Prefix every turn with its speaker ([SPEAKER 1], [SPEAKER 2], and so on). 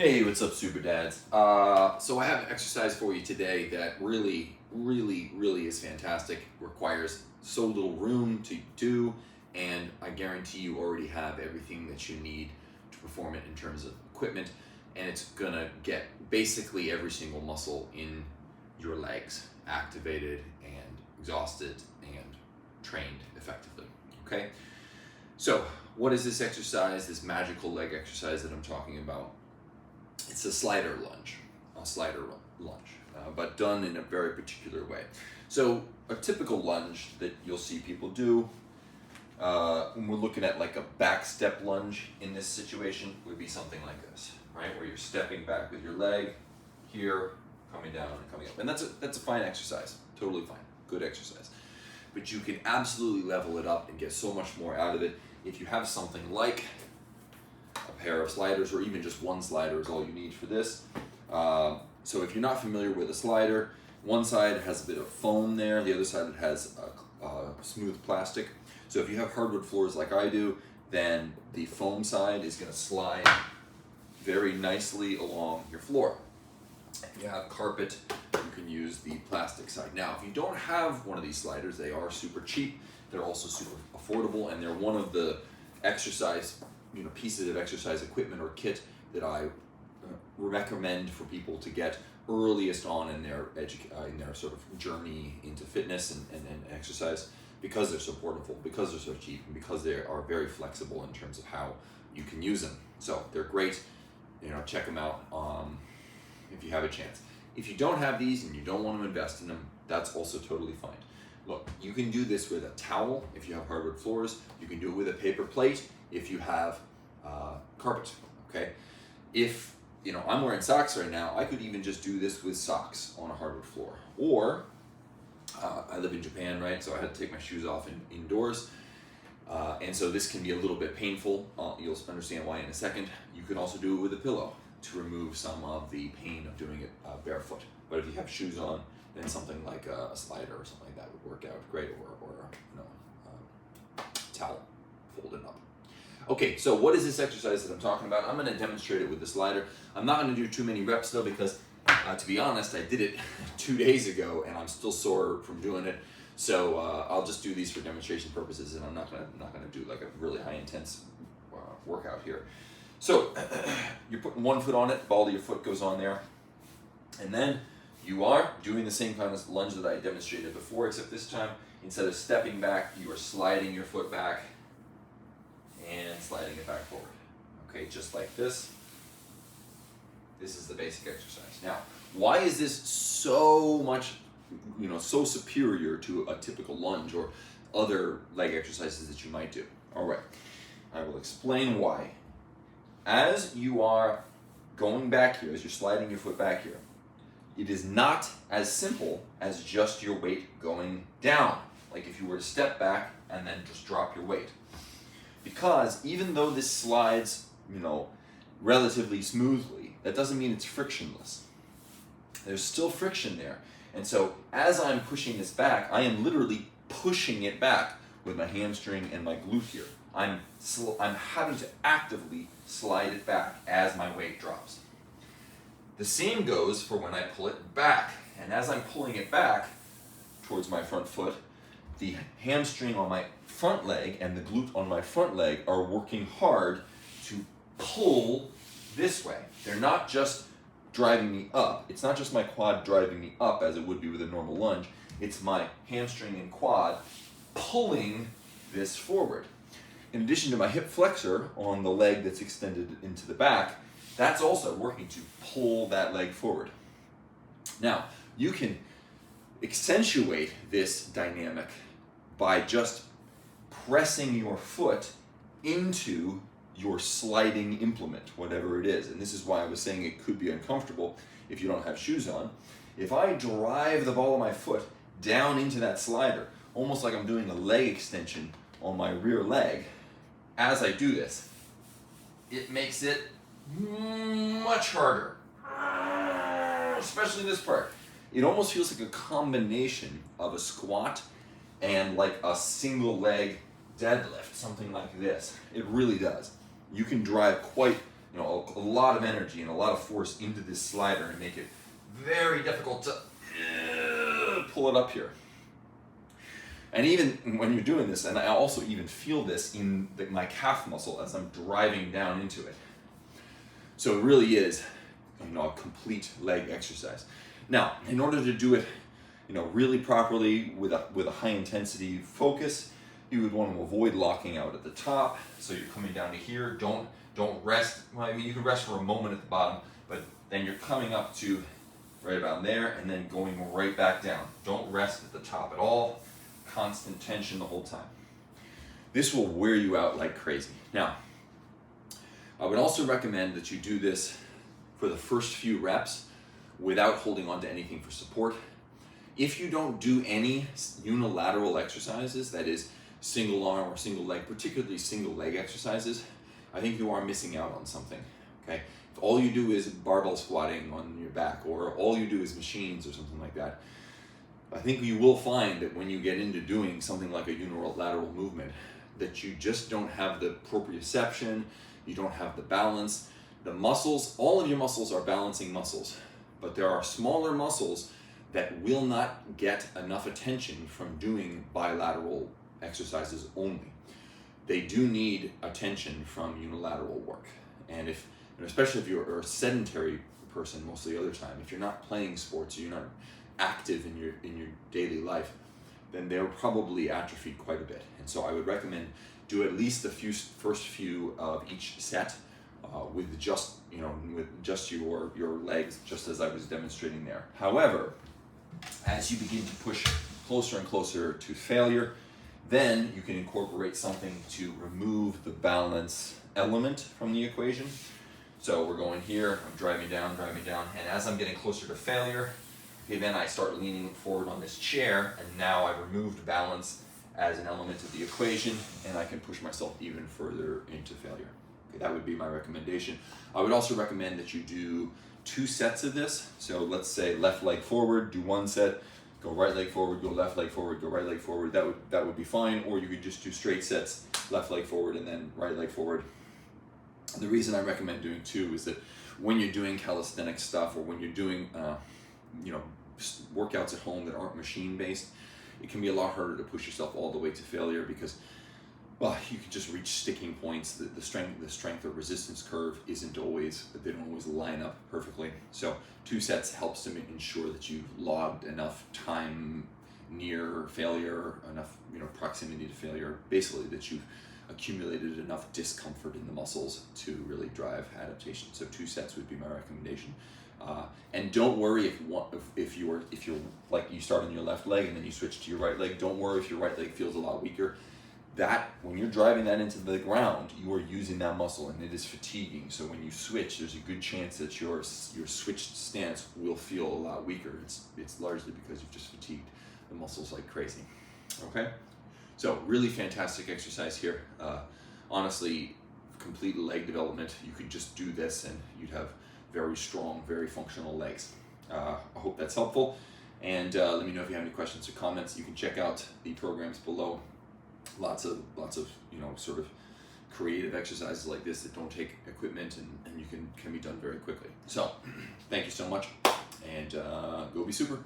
[SPEAKER 1] Hey, what's up, Superdads? So I have an exercise for you today that really is fantastic. Requires so little room to do, and I guarantee you already have everything that you need to perform it in terms of equipment, and it's gonna get basically every single muscle in your legs activated and exhausted and trained effectively. Okay? So, what is this exercise, this magical leg exercise that I'm talking about? It's a slider lunge, but done in a very particular way. So a typical lunge that you'll see people do when we're looking at like a back step lunge in this situation would be something like this, right? Where you're stepping back with your leg here, coming down and coming up. And that's a fine exercise, totally fine, good exercise. But you can absolutely level it up and get so much more out of it if you have something like a pair of sliders, or even just one slider is all you need for this. So if you're not familiar with a slider, one side has a bit of foam there, the other side it has a smooth plastic. So if you have hardwood floors like I do, then the foam side is going to slide very nicely along your floor. If you have carpet, you can use the plastic side. Now, if you don't have one of these sliders, they are super cheap, they're also super affordable, and they're one of the exercise pieces of exercise equipment or kit that I recommend for people to get earliest on in their sort of journey into fitness and exercise, because they're so portable, because they're so cheap, and because they are very flexible in terms of how you can use them. So they're great. Check them out if you have a chance. If you don't have these and you don't want to invest in them, that's also totally fine. Look, you can do this with a towel if you have hardwood floors. You can do it with a paper plate if you have carpet, okay? If, I'm wearing socks right now, I could even just do this with socks on a hardwood floor. Or, I live in Japan, right? So I had to take my shoes off indoors. And so this can be a little bit painful. You'll understand why in a second. You can also do it with a pillow to remove some of the pain of doing it barefoot. But if you have shoes on, then something like a slider or something like that would work out great, or towel folded up. Okay, so what is this exercise that I'm talking about? I'm going to demonstrate it with the slider. I'm not going to do too many reps though, because to be honest, I did it 2 days ago and I'm still sore from doing it. So I'll just do these for demonstration purposes, and I'm not going to do like a really high intense workout here. So you're putting one foot on it, ball of your foot goes on there, and then you are doing the same kind of lunge that I demonstrated before, except this time, instead of stepping back, you are sliding your foot back and sliding it back forward. Okay, just like this. This is the basic exercise. Now, why is this so much, so superior to a typical lunge or other leg exercises that you might do? All right, I will explain why. As you are going back here, as you're sliding your foot back here, it is not as simple as just your weight going down, like if you were to step back and then just drop your weight. Because even though this slides, relatively smoothly, that doesn't mean it's frictionless. There's still friction there. And so as I'm pushing this back, I am literally pushing it back with my hamstring and my glute here. I'm having to actively slide it back as my weight drops. The same goes for when I pull it back. And as I'm pulling it back towards my front foot, the hamstring on my front leg and the glute on my front leg are working hard to pull this way. They're not just driving me up. It's not just my quad driving me up as it would be with a normal lunge. It's my hamstring and quad pulling this forward. In addition to my hip flexor on the leg that's extended into the back, that's also working to pull that leg forward. Now, you can accentuate this dynamic by just pressing your foot into your sliding implement, whatever it is. And this is why I was saying it could be uncomfortable if you don't have shoes on. If I drive the ball of my foot down into that slider, almost like I'm doing a leg extension on my rear leg, as I do this, it makes it much harder, especially this part. It almost feels like a combination of a squat and like a single leg deadlift, something like this. It really does. You can drive quite a lot of energy and a lot of force into this slider and make it very difficult to pull it up here. And even when you're doing this, and I also even feel this in my calf muscle as I'm driving down into it. So it really is, a complete leg exercise. Now, in order to do it, really properly with a high intensity focus, you would want to avoid locking out at the top. So you're coming down to here. Don't rest. Well, I mean, you can rest for a moment at the bottom, but then you're coming up to right about there and then going right back down. Don't rest at the top at all. Constant tension the whole time. This will wear you out like crazy. Now, I would also recommend that you do this for the first few reps without holding on to anything for support. If you don't do any unilateral exercises, that is single arm or single leg, particularly single leg exercises, I think you are missing out on something, okay? If all you do is barbell squatting on your back, or all you do is machines or something like that, I think you will find that when you get into doing something like a unilateral movement, that you just don't have the proprioception, you don't have the balance. The muscles, all of your muscles are balancing muscles, but there are smaller muscles that will not get enough attention from doing bilateral exercises only. They do need attention from unilateral work. And especially if you're a sedentary person most of the other time, if you're not playing sports, or you're not active in your daily life, then they're probably atrophied quite a bit. And so I would recommend do at least the first few of each set with just your legs, just as I was demonstrating there. However, as you begin to push closer and closer to failure, then you can incorporate something to remove the balance element from the equation. So we're going here, I'm driving down, and as I'm getting closer to failure, okay, then I start leaning forward on this chair, and now I've removed balance as an element of the equation, and I can push myself even further into failure. Okay, that would be my recommendation. I would also recommend that you do 2 sets of this. So let's say left leg forward, do 1 set, go right leg forward, go left leg forward, go right leg forward. That would be fine. Or you could just do straight sets, left leg forward and then right leg forward. The reason I recommend doing 2 is that when you're doing calisthenic stuff, or when you're doing workouts at home that aren't machine based, it can be a lot harder to push yourself all the way to failure, because you can just reach sticking points. The strength or resistance curve they don't always line up perfectly. So 2 sets helps to ensure that you've logged enough time near failure, enough proximity to failure, basically that you've accumulated enough discomfort in the muscles to really drive adaptation. So 2 sets would be my recommendation. And don't worry if you're like you start on your left leg and then you switch to your right leg. Don't worry if your right leg feels a lot weaker. That when you're driving that into the ground, you are using that muscle and it is fatiguing. So when you switch, there's a good chance that your switched stance will feel a lot weaker. It's largely because you've just fatigued the muscles like crazy. Okay, so really fantastic exercise here. Honestly, complete leg development. You could just do this and you'd have very strong, very functional legs. I hope that's helpful. And let me know if you have any questions or comments. You can check out the programs below. Lots of sort of creative exercises like this that don't take equipment and you can be done very quickly. So thank you so much, and go be super.